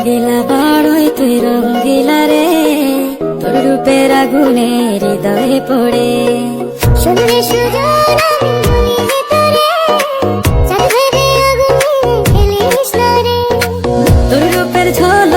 দিলা বড়ই তুই রঙ্গিলা রে, তোর রূপের আগুনে হৃদয়ে পড়ে। শুনলে সুজন আমি বলি যে তোরে, চাঁদ ভেবে আগুনে খেলিস না রে। তোর রূপের ঝলক